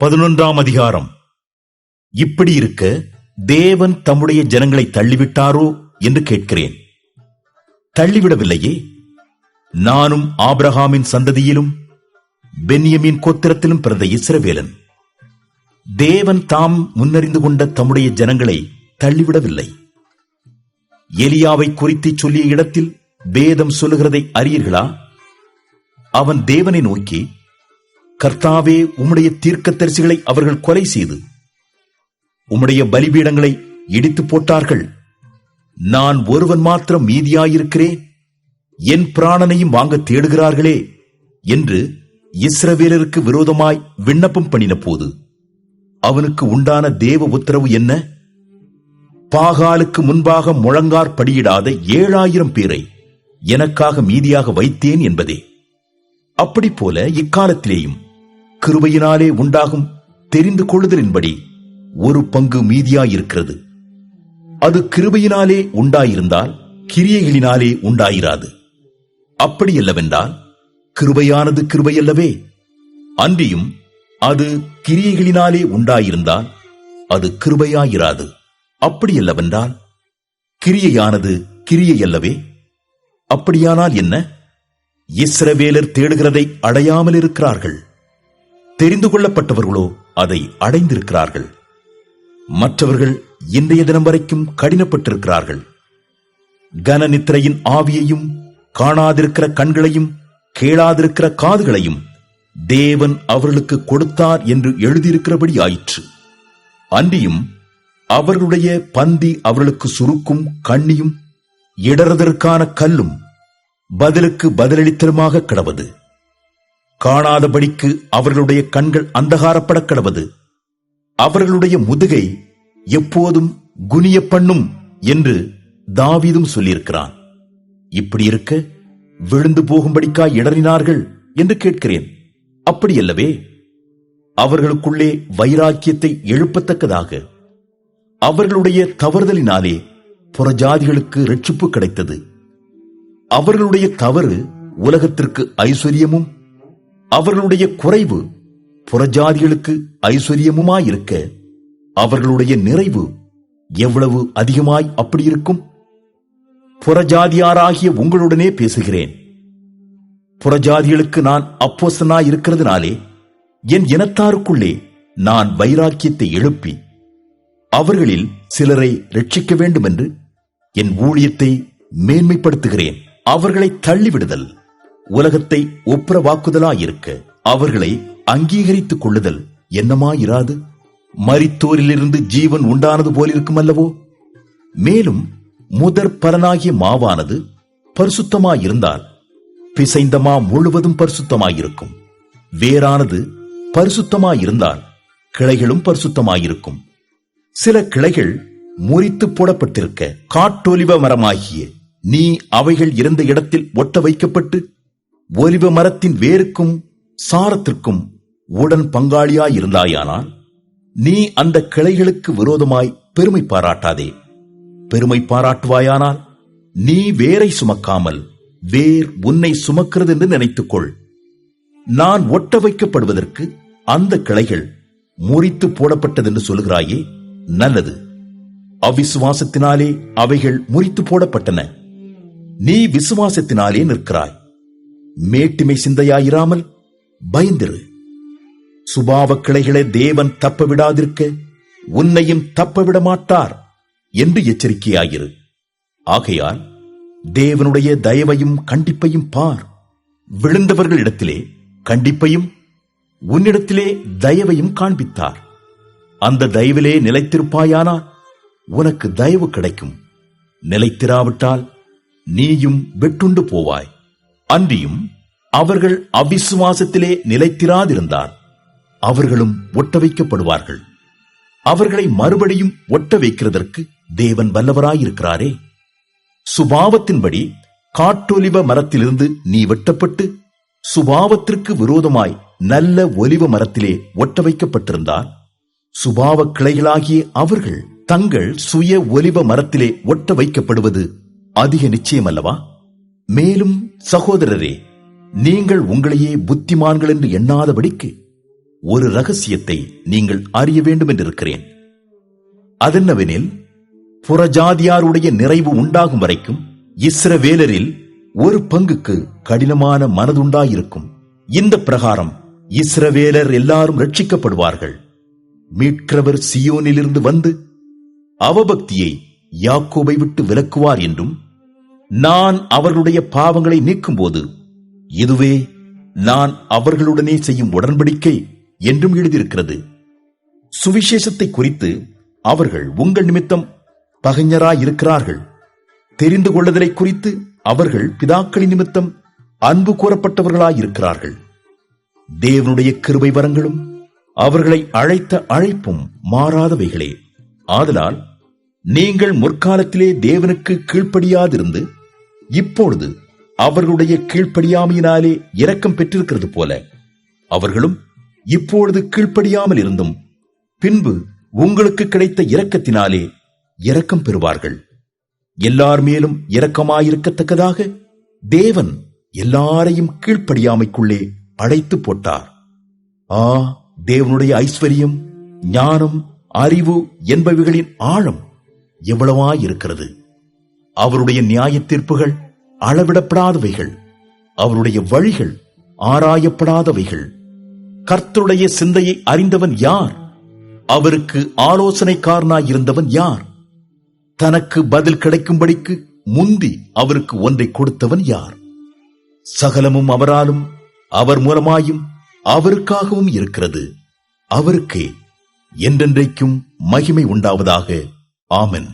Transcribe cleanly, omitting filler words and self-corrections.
11ஆம் அதிகாரம். இப்படி இருக்க தேவன் தம்முடைய ஜனங்களை தள்ளிவிட்டாரோ என்று கேட்கிறேன். தள்ளிவிடவில்லையே. நானும் ஆபிரகாமின் சந்ததியிலும் பென்யமீன் கோத்திரத்திலும் பிறந்த இஸ்ரவேலன். தேவன் தாம் முன்னறிந்து கொண்ட தம்முடைய ஜனங்களை தள்ளிவிடவில்லை. எலியாவை குறித்து சொல்லிய இடத்தில் வேதம் சொல்லுகிறதை அறியீர்களா? அவன் தேவனை நோக்கி, கர்த்தாவே, உம்முடைய தீர்க்கதரிசிகளை அவர்கள் கொலை செய்து உம்முடைய பலிபீடங்களை இடித்து போட்டார்கள். நான் ஒருவன் மாத்திரம் மீதியாயிருக்கிறேன், என் பிராணனையும் வாங்க தேடுகிறார்களே என்று இஸ்ரவேலருக்கு விரோதமாய் விண்ணப்பம் பண்ணின போது அவனுக்கு உண்டான தேவ உத்தரவு என்ன? பாகாலுக்கு முன்பாக முழங்கார் படியிடாத 7000 பேரை எனக்காக மீதியாக வைத்தேன் என்பதே. அப்படி போல இக்காலத்திலேயும் கிருபையினாலே உண்டாகும் தெரிந்து கொள்ளுதலின்படி ஒரு பங்கு மீதியாயிருக்கிறது. அது கிருபையினாலே உண்டாயிருந்தால் கிரியைகளினாலே உண்டாயிராது. அப்படியல்லவென்றால் கிருபையானது கிருபையல்லவே. அன்றியும் அது கிரியைகளினாலே உண்டாயிருந்தால் அது கிருபையாயிராது. அப்படியல்லவென்றால் கிரியையானது கிரியையல்லவே. அப்படியானால் என்ன? இஸ்ரவேலர் தேடுகிறதை அடையாமல் இருக்கிறார்கள், தெரிந்து கொள்ளப்பட்டவர்களோ அதை அடைந்திருக்கிறார்கள். மற்றவர்கள் இன்றைய தினம் வரைக்கும் கடினப்பட்டிருக்கிறார்கள். கனநித்திரையின் ஆவியையும் காணாதிருக்கிற கண்களையும் கேளாதிருக்கிற காதுகளையும் தேவன் அவர்களுக்கு கொடுத்தார் என்று எழுதியிருக்கிறபடி ஆயிற்று. அன்றியும் அவர்களுடைய பந்தி அவர்களுக்கு சுருக்கும் கண்ணியும் இடறுதற்கான கல்லும் பதிலுக்கு பதிலளித்தலுமாக கிடவது. காணாதபடிக்கு அவர்களுடைய கண்கள் அந்தகாரப்பட கிடவது. அவர்களுடைய முதுகை எப்போதும் குனிய பண்ணும் என்று தாவீதும் சொல்லியிருக்கிறான். இப்படி இருக்க விழுந்து போகும்படிக்காய் இடறினார்கள் என்று கேட்கிறேன். அப்படியல்லவே. அவர்களுக்குள்ளே வைராக்கியத்தை எழுப்பத்தக்கதாக அவர்களுடைய தவறுதலினாலே புறஜாதிகளுக்கு இரட்சிப்பு கிடைத்தது. அவர்களுடைய தவறு உலகத்திற்கு ஐஸ்வர்யமும் அவர்களுடைய குறைவு புறஜாதிகளுக்கு ஐஸ்வர்யமுமாயிருக்க அவர்களுடைய நிறைவு எவ்வளவு அதிகமாய் அப்படி இருக்கும்? புறஜாதியாராகிய உங்களுடனே பேசுகிறேன். புறஜாதிகளுக்கு நான் அப்போஸ்தலனாய் இருக்கிறதுனாலே என் இனத்தாருக்குள்ளே நான் வைராக்கியத்தை எழுப்பி அவர்களில் சிலரை ரட்சிக்க வேண்டும் என்று என் ஊழியத்தை மேன்மைப்படுத்துகிறேன். அவர்களை தள்ளிவிடுதல் உலகத்தை ஒப்புரவாக்குதலாயிருக்க அவர்களை அங்கீகரித்துக் கொள்ளுதல் என்னமாயிராது? மரித்தோரிலிருந்து ஜீவன் உண்டானது போலிருக்கும் அல்லவோ? மேலும் முதற் பலனாகிய மாவானது பரிசுத்தமாயிருந்தால் பிசைந்த மா முழுவதும் பரிசுத்தமாயிருக்கும். வேறானது பரிசுத்தமாயிருந்தால் கிளைகளும் பரிசுத்தமாயிருக்கும். சில கிளைகள் முறித்து போடப்பட்டிருக்க காட்டொலிவ மரமாகிய நீ அவைகள் இருந்த இடத்தில் ஒட்ட வைக்கப்பட்டு ஒலிவ மரத்தின் வேருக்கும் சாரத்திற்கும் உடன் பங்காளியாயிருந்தாயானால் நீ அந்த கிளைகளுக்கு விரோதமாய் பெருமை பாராட்டாதே. பெருமை பாராட்டுவாயானால் நீ வேரை சுமக்காமல் வேர் உன்னை சுமக்கிறது என்று நினைத்துக்கொள். நான் ஒட்ட வைக்கப்படுவதற்கு அந்த கிளைகள் முறித்து போடப்பட்டதென்று சொல்கிறாயே, நல்லது. அவிசுவாசத்தினாலே அவைகள் முறித்து போடப்பட்டன. நீ விசுவாசத்தினாலே நிற்கிறாய். மேட்டிமை சிந்தையாயிராமல் பயந்திரு. சுபாவ கிளைகளை தேவன் தப்ப விடாதிருக்க உன்னையும் தப்பவிட மாட்டார் என்று எச்சரிக்கையாயிரு. ஆகையால் தேவனுடைய தயவையும் கண்டிப்பையும் பார். விழுந்தவர்களிடத்திலே கண்டிப்பையும் உன்னிடத்திலே தயவையும் காண்பித்தார். அந்த தயவிலே நிலைத்திருப்பாயானால் உனக்கு தயவு கிடைக்கும். நிலைத்திராவிட்டால் நீயும் வெட்டுண்டு போவாய். அன்றியும் அவர்கள் அவிசுவாசத்திலே நிலைத்திராதிருந்தால் அவர்களும் ஒட்ட வைக்கப்படுவார்கள். அவர்களை மறுபடியும் ஒட்ட வைக்கிறதற்கு தேவன் வல்லவராயிருக்கிறாரே. சுபாவத்தின்படி காட்டொலிவ மரத்திலிருந்து நீ வெட்டப்பட்டு சுபாவத்திற்கு விரோதமாய் நல்ல ஒலிவ மரத்திலே ஒட்ட வைக்கப்பட்டிருந்தால் சுபாவ கிளைகளாகிய அவர்கள் தங்கள் சுய ஒலிவ மரத்திலே ஒட்ட வைக்கப்படுவது அதிக நிச்சயமல்லவா? மேலும் சகோதரரே, நீங்கள் உங்களையே புத்திமான்கள் என்று எண்ணாதபடிக்கு ஒரு ரகசியத்தை நீங்கள் அறிய வேண்டும் என்றிருக்கிறேன். அதென்னவெனில், புறஜாதியாருடைய நிறைவு உண்டாகும் வரைக்கும் இஸ்ரவேலரில் ஒரு பங்குக்கு கடினமான மனதுண்டாயிருக்கும். இந்த பிரகாரம் இஸ்ரவேலர் எல்லாரும் ரட்சிக்கப்படுவார்கள். மீட்கிறவர் சியோனிலிருந்து வந்து அவபக்தியை யாக்கோபை விட்டு விலக்குவார் என்றும், நான் அவர்களுடைய பாவங்களை நீக்கும்போது இதுவே நான் அவர்களுடனே செய்யும் உடன்படிக்கை என்றும் எழுதியிருக்கிறது. சுவிசேஷத்தை குறித்து அவர்கள் உங்கள் நிமித்தம் பகைஞராயிருக்கிறார்கள். தெரிந்து கொள்ளுதலை குறித்து அவர்கள் பிதாக்களின் நிமித்தம் அன்பு கூறப்பட்டவர்களாயிருக்கிறார்கள். தேவனுடைய கிருபை வரங்களும் அவர்களை அழைத்த அழைப்பும் மாறாதவைகளே. ஆதலால் நீங்கள் முற்காலத்திலே தேவனுக்கு கீழ்ப்படியாதிருந்து இப்பொழுது அவர்களுடைய கீழ்ப்படியாமையினாலே இரக்கம் பெற்றிருக்கிறது போல, அவர்களும் இப்பொழுது கீழ்ப்படியாமல் இருந்தும் பின்பு உங்களுக்கு கிடைத்த இரக்கத்தினாலே இரக்கம் பெறுவார்கள். எல்லார் மேலும் இரக்கமாயிருக்கத்தக்கதாக தேவன் எல்லாரையும் கீழ்ப்படியாமைக்குள்ளே அடைத்து போட்டார். தேவனுடைய ஐஸ்வர்யம், ஞானம், அறிவு என்பவைகளின் ஆழம் எவ்வளவாயிருக்கிறது! அவருடைய நியாய தீர்ப்புகள் அளவிடப்படாதவைகள், அவருடைய வழிகள் ஆராயப்படாதவைகள். கர்த்தருடைய சிந்தையை அறிந்தவன் யார்? அவருக்கு ஆலோசனைக்காரனாயிருந்தவன் யார்? தனக்கு பதில் கிடைக்கும்படிக்கு முந்தி அவருக்கு ஒன்றை கொடுத்தவன் யார்? சகலமும் அவராலும் அவர் மூலமாயும் அவருக்காகவும் இருக்கிறது. அவருக்கே என்றென்றைக்கும் மகிமை உண்டாவதாக. ஆமென்.